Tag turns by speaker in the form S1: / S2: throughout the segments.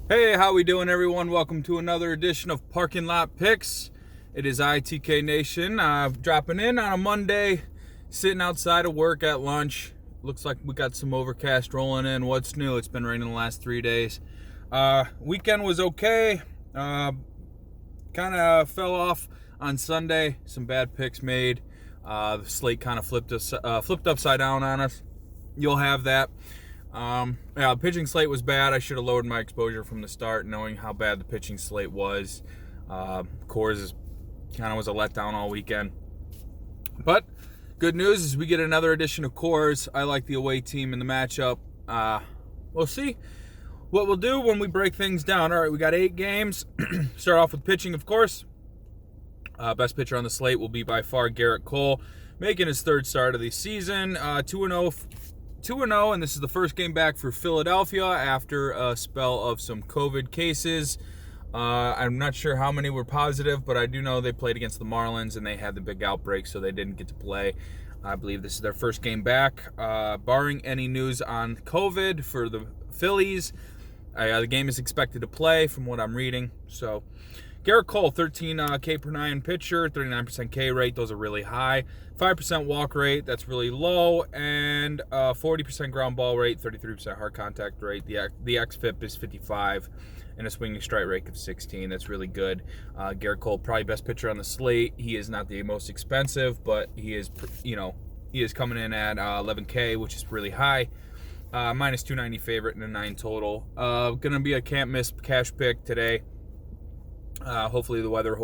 S1: Hey, how we doing, everyone? Welcome to another edition of Parking Lot Picks. It is ITK Nation dropping in on a Monday, sitting outside of work at lunch. Looks like we got some overcast rolling in. What's new? It's been raining the last 3 days. Weekend was okay. Kind of fell off on Sunday. Some bad picks made. The slate kind of flipped upside down on us. You'll have that. The pitching slate was bad. I should have lowered my exposure from the start, knowing how bad the pitching slate was. Coors kind of was a letdown all weekend. But good news is we get another edition of Coors. I like the away team in the matchup. We'll see what we'll do when we break things down. All right, we got 8 games. Start off with pitching, of course. Best pitcher on the slate will be by far Gerrit Cole, making his 3rd start of the season. 2-0, and this is the first game back for Philadelphia after a spell of some COVID cases. I'm not sure how many were positive, but I do know they played against the Marlins, and they had the big outbreak, so they didn't get to play. I believe this is their first game back. Barring any news on COVID for the Phillies, the game is expected to play from what I'm reading. So Gerrit Cole, 13 K per 9 pitcher, 39% K rate. Those are really high. 5% walk rate, that's really low. And 40% ground ball rate, 33% hard contact rate. The xFIP is 55, and a swinging strike rate of 16. That's really good. Gerrit Cole, probably best pitcher on the slate. He is not the most expensive, but he is coming in at 11K, which is really high. Minus 290 favorite and a 9 total. Gonna be a can't miss cash pick today. Hopefully the weather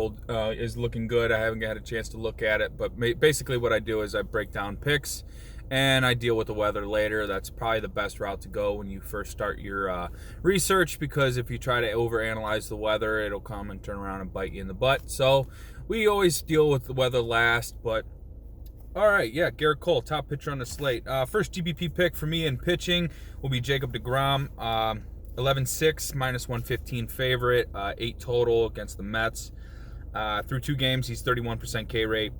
S1: is looking good. I haven't had a chance to look at it, but basically what I do is I break down picks and I deal with the weather later. That's probably the best route to go when you first start your research, because if you try to overanalyze the weather, it'll come and turn around and bite you in the butt. So we always deal with the weather last. But all right, yeah, Gerrit Cole, top pitcher on the slate. First GPP pick for me in pitching will be Jacob deGrom. 11-6, minus 115 favorite, 8 total against the Mets. Through 2 games, he's 31% K rate,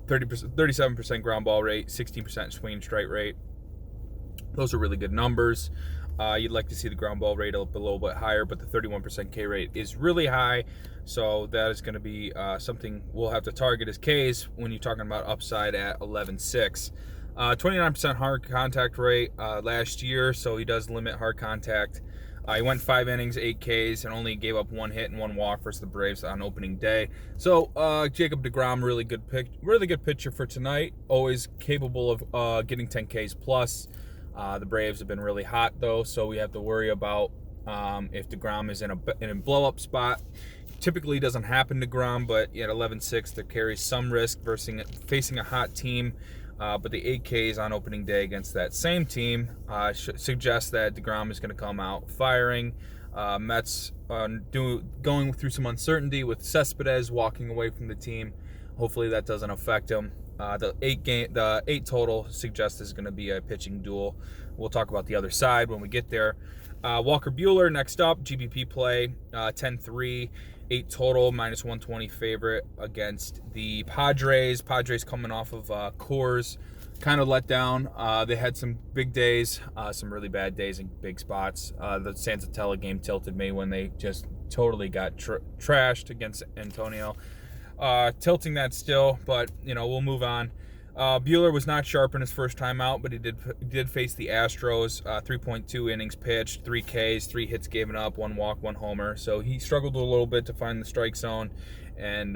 S1: 37% ground ball rate, 16% swing strike rate. Those are really good numbers. You'd like to see the ground ball rate a little bit higher, but the 31% K rate is really high. So that is going to be something we'll have to target as Ks when you're talking about upside at 11-6. 29% hard contact rate last year, so he does limit hard contact. He went 5 innings, 8 Ks, and only gave up 1 hit and 1 walk versus the Braves on opening day. So Jacob deGrom, really good pitcher for tonight. Always capable of getting 10 Ks plus. The Braves have been really hot though, so we have to worry about if deGrom is in a blow-up spot. Typically doesn't happen to deGrom, but at 11-6, there carries some risk versus facing a hot team. But the 8 Ks on opening day against that same team suggests that deGrom is going to come out firing. Mets going through some uncertainty with Cespedes walking away from the team. Hopefully that doesn't affect him. The 8 total suggests this is going to be a pitching duel. We'll talk about the other side when we get there. Walker Buehler next up, GPP play, 10-3. 8 total, minus 120 favorite against the Padres. Padres coming off of Coors, kind of let down. They had some big days, some really bad days in big spots. The Santatella game tilted me when they just totally got trashed against Antonio. Tilting that still, but we'll move on. Buehler was not sharp in his first time out, but he did face the Astros. 3.2 innings pitched, 3 Ks, 3 hits given up, 1 walk, 1 homer. So he struggled a little bit to find the strike zone, and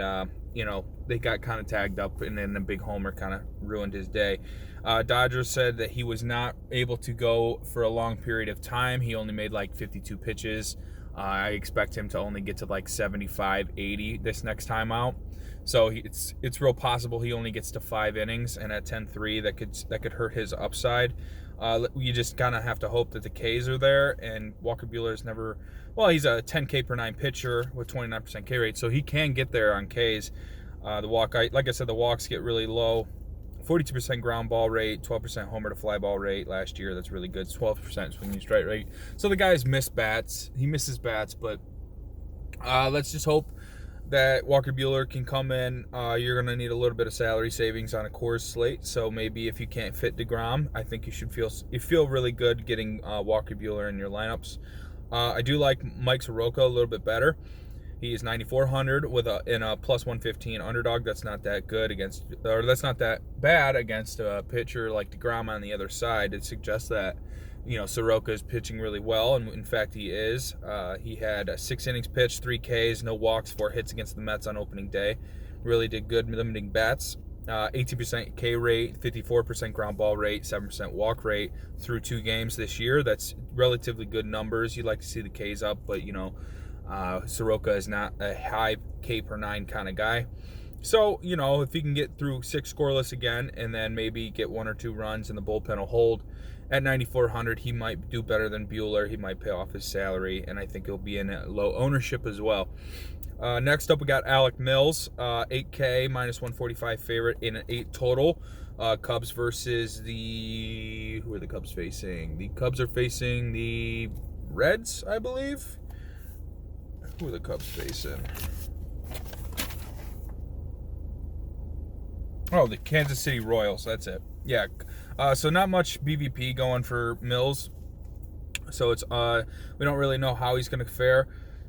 S1: they got kind of tagged up, and then a big homer kind of ruined his day. Dodgers said that he was not able to go for a long period of time. He only made like 52 pitches. I expect him to only get to like 75, 80 this next time out. So it's real possible he only gets to 5 innings, and at 10-3 that could hurt his upside. You just kind of have to hope that the Ks are there, and Walker Buehler is never, he's a 10 K per 9 pitcher with 29% K rate, so he can get there on Ks. Like I said, the walks get really low. 42% ground ball rate, 12% homer to fly ball rate last year. That's really good. 12% swinging strike rate. So the guy's missed bats. He misses bats, but let's just hope that Walker Buehler can come in. You're going to need a little bit of salary savings on a Coors slate. So maybe if you can't fit deGrom, I think you should feel really good getting Walker Buehler in your lineups. I do like Mike Soroka a little bit better. He is 9,400 in a plus 115 underdog. That's not that good that's not that bad against a pitcher like DeGrom on the other side. It suggests that, Soroka is pitching really well, and in fact he is. He had 6 innings pitched, 3 Ks, no walks, 4 hits against the Mets on opening day. Really did good limiting bats. 18% K rate, 54% ground ball rate, 7% walk rate through 2 games this year. That's relatively good numbers. You'd like to see the Ks up, but Soroka is not a high K per 9 kind of guy. So, if he can get through 6 scoreless again and then maybe get 1 or 2 runs and the bullpen will hold at 9,400, he might do better than Buehler. He might pay off his salary, and I think he'll be in a low ownership as well. Next up, we got Alec Mills, 8K, minus 145 favorite in an 8 total. Cubs versus who are the Cubs facing? The Cubs are facing the Reds, I believe. Who are the Cubs facing? Oh, the Kansas City Royals. That's it. Yeah. So not much BVP going for Mills. So it's we don't really know how he's going to fare.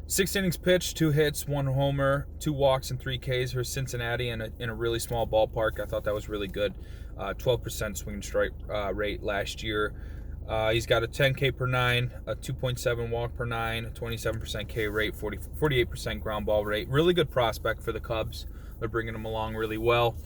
S1: 6 innings pitched, 2 hits, 1 homer, 2 walks, and 3 Ks for Cincinnati in a really small ballpark. I thought that was really good. 12% swing and strike rate last year. He's got a 10 K per 9, a 2.7 walk per 9, a 27% K rate, 48% ground ball rate. Really good prospect for the Cubs. They're bringing him along really well.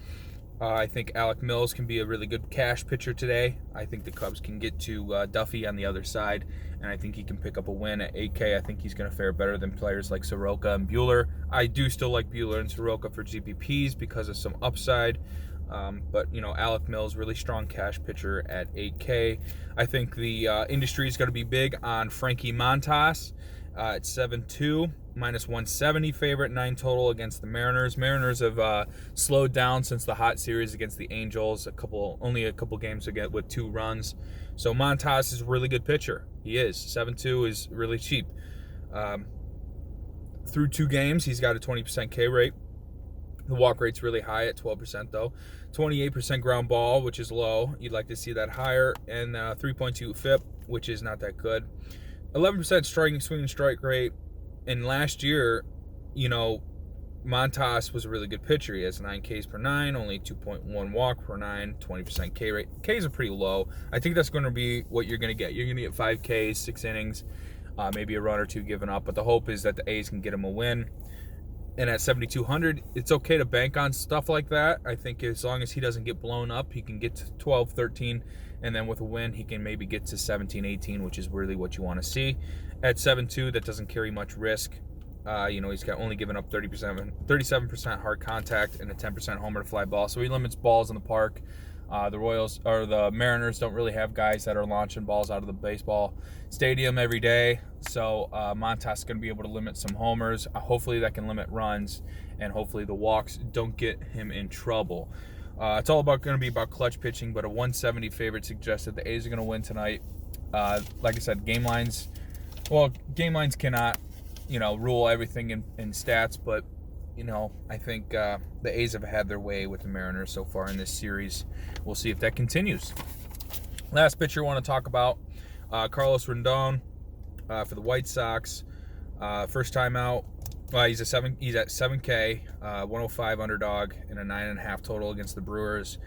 S1: I think Alec Mills can be a really good cash pitcher today. I think the Cubs can get to Duffy on the other side, and I think he can pick up a win at 8K. I think he's going to fare better than players like Soroka and Buehler. I do still like Buehler and Soroka for GPPs because of some upside. But Alec Mills, really strong cash pitcher at 8K. I think the industry is going to be big on Frankie Montas at 7-2, minus 170 favorite, 9 total against the Mariners. Mariners have slowed down since the hot series against the Angels. Only a couple games again with 2 runs. So Montas is a really good pitcher. He is. 7-2 is really cheap. Through 2 games, he's got a 20% K rate. The walk rate's really high at 12% though. 28% ground ball, which is low. You'd like to see that higher. And 3.2 FIP, which is not that good. 11% striking swing and strike rate. And last year, Montas was a really good pitcher. He has 9 Ks per 9, only 2.1 walk per 9, 20% K rate. Ks are pretty low. I think that's going to be what you're going to get. You're going to get 5 Ks, 6 innings, maybe a run or 2 given up. But the hope is that the A's can get him a win. And at 7,200, it's okay to bank on stuff like that. I think as long as he doesn't get blown up, he can get to 12, 13, and then with a win, he can maybe get to 17, 18, which is really what you want to see. At 7-2, that doesn't carry much risk. He's got only given up 37% hard contact and a 10% homer to fly ball, so he limits balls in the park. The Mariners don't really have guys that are launching balls out of the baseball stadium every day, so Montas is going to be able to limit some homers. Hopefully that can limit runs, and hopefully the walks don't get him in trouble. It's all going to be about clutch pitching, but a 170 favorite suggests that the A's are going to win tonight. Like I said, game lines cannot, rule everything in stats, but I think the A's have had their way with the Mariners so far in this series. We'll see if that continues. Last pitcher I want to talk about, Carlos Rendon for the White Sox. First time out. He's at 7K, 105 underdog, and a 9.5 total against the Brewers.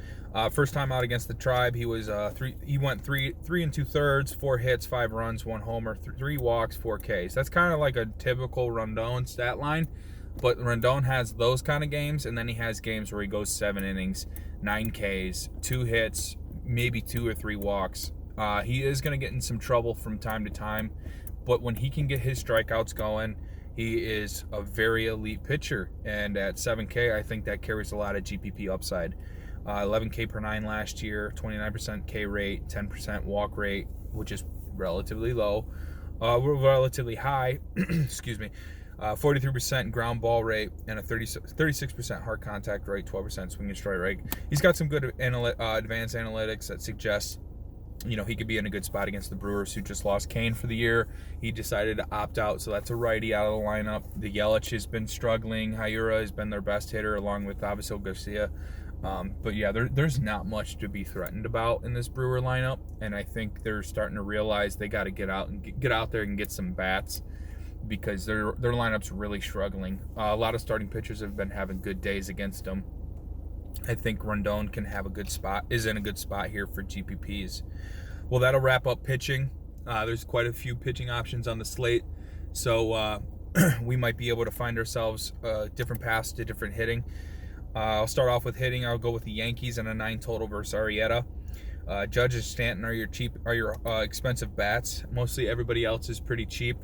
S1: First time out against the Tribe, he was he went 3 2/3, 4 hits, 5 runs, 1 homer, 3 walks, 4 Ks. That's kind of like a typical Rendon stat line. But Rendon has those kind of games, and then he has games where he goes 7 innings, 9 Ks, 2 hits, maybe 2 or 3 walks. He is going to get in some trouble from time to time, but when he can get his strikeouts going, he is a very elite pitcher. And at 7K, I think that carries a lot of GPP upside. 11K per 9 last year, 29% K rate, 10% walk rate, which is relatively low, relatively high, excuse me. 43% ground ball rate and a 36% hard contact rate, 12% swing and strike rate. He's got some good advanced analytics that suggest, he could be in a good spot against the Brewers, who just lost Kane for the year. He decided to opt out, so that's a righty out of the lineup. The Yelich has been struggling. Hayura has been their best hitter, along with Avisail Garcia. But yeah, there's not much to be threatened about in this Brewer lineup, and I think they're starting to realize they got to get out there and get some bats, because their lineup's really struggling. A lot of starting pitchers have been having good days against them. I think Rondon is in a good spot here for GPPs. Well, that'll wrap up pitching. There's quite a few pitching options on the slate, so we might be able to find ourselves different paths to different hitting. I'll start off with hitting. I'll go with the Yankees and a 9 total versus Arrieta. Judge and Stanton are your expensive bats. Mostly everybody else is pretty cheap.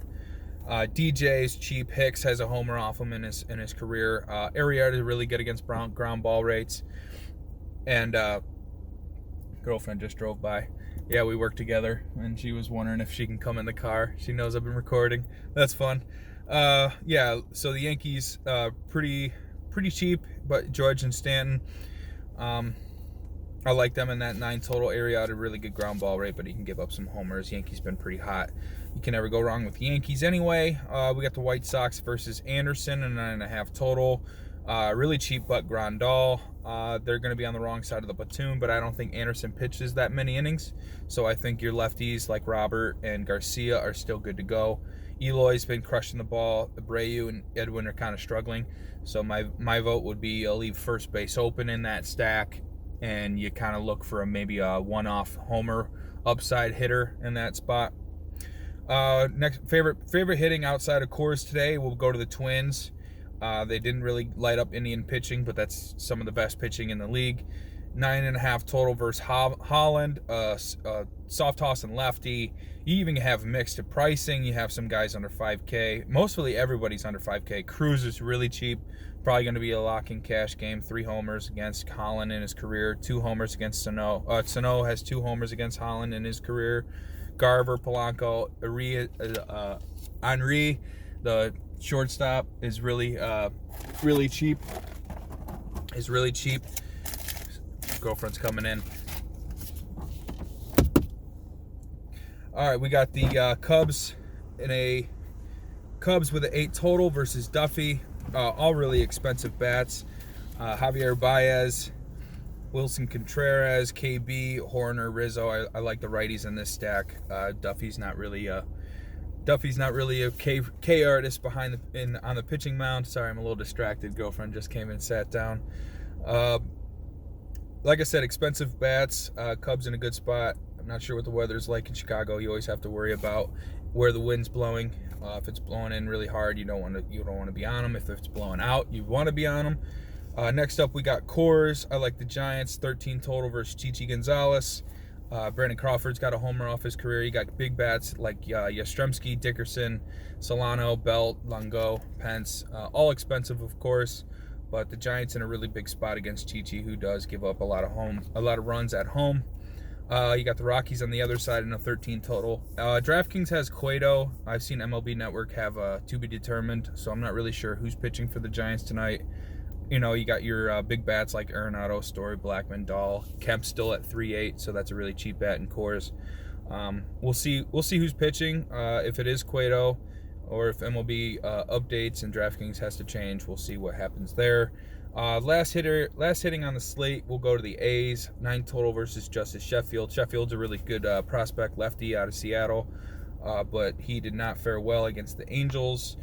S1: DJ's cheap. Hicks has a homer off him in his career. Arrieta is really good against ground ball rates. And girlfriend just drove by. Yeah, we work together, and she was wondering if she can come in the car. She knows I've been recording. That's fun. Yeah, so the Yankees pretty cheap, but George and Stanton, I like them in that 9 total. Arrieta, a really good ground ball rate, but he can give up some homers. Yankees been pretty hot. You can never go wrong with the Yankees anyway. We got the White Sox versus Anderson, a 9.5 total. Really cheap, but Grandal. They're going to be on the wrong side of the platoon, but I don't think Anderson pitches that many innings, so I think your lefties like Robert and Garcia are still good to go. Eloy's been crushing the ball. Abreu and Edwin are kind of struggling, so my vote would be I'll leave first base open in that stack, and you kind of look for maybe a one-off homer upside hitter in that spot. Next favorite hitting outside of Coors today, we'll go to the Twins. They didn't really light up Indian pitching, but that's some of the best pitching in the league. 9.5 total versus Holland. Soft toss and lefty. You even have mixed pricing. You have some guys under 5K. Mostly everybody's under 5K. Cruz is really cheap. Probably going to be a lock-in cash game. 3 homers against Holland in his career. 2 homers against Sano. Sano has 2 homers against Holland in his career. Garver, Polanco, Henry, the shortstop, is really cheap. Is really cheap. Girlfriend's coming in. All right, we got the Cubs with an 8 total versus Duffy. All really expensive bats. Javier Baez, Wilson Contreras, KB, Horner, Rizzo. I like the righties in this stack. Duffy's not really a K artist on the pitching mound. Sorry, I'm a little distracted. Girlfriend just came and sat down. Like I said, expensive bats. Cubs in a good spot. I'm not sure what the weather's like in Chicago. You always have to worry about where the wind's blowing. If it's blowing in really hard, you don't want to be on them. If it's blowing out, you want to be on them. Next up, we got Coors. I like the Giants. 13 total versus Chichi Gonzalez. Brandon Crawford's got a homer off his career. You got big bats like Yastrzemski, Dickerson, Solano, Belt, Longo, Pence. All expensive, of course, but the Giants in a really big spot against Chichi, who does give up a lot of runs at home. You got the Rockies on the other side in a 13 total. DraftKings has Cueto. I've seen MLB Network have to be determined, so I'm not really sure who's pitching for the Giants tonight. You know, you got your big bats like Arenado, Story, Blackman, Dahl. Kemp's still at 3.8, so that's a really cheap bat in Coors. We'll see who's pitching. If it is Cueto, or if MLB updates and DraftKings has to change, we'll see what happens there. Last hitting on the slate, we'll go to the A's. 9 total versus Justice Sheffield. Sheffield's a really good prospect lefty out of Seattle, but he did not fare well against the Angels.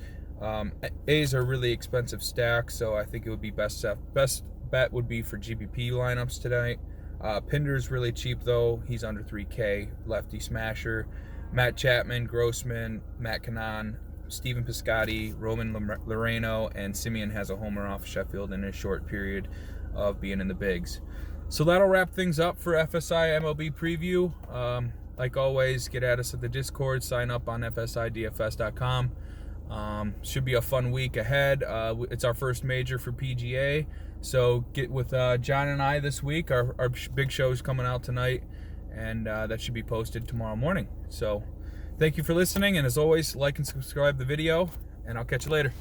S1: A's are a really expensive stack, so I think it would be best bet would be for GPP lineups tonight. Pinder's really cheap though. He's under 3K, lefty smasher. Matt Chapman, Grossman, Matt Cannon, Stephen Piscotty, Roman Loreno, and Simeon has a homer off Sheffield in his short period of being in the bigs. So that'll wrap things up for FSI MLB Preview. Like always, get at us at the Discord. Sign up on fsidfs.com. Should be a fun week ahead. It's our first major for PGA, so get with John and I this week. Our big show is coming out tonight, and that should be posted tomorrow morning. So thank you for listening, and as always, like and subscribe the video, and I'll catch you later.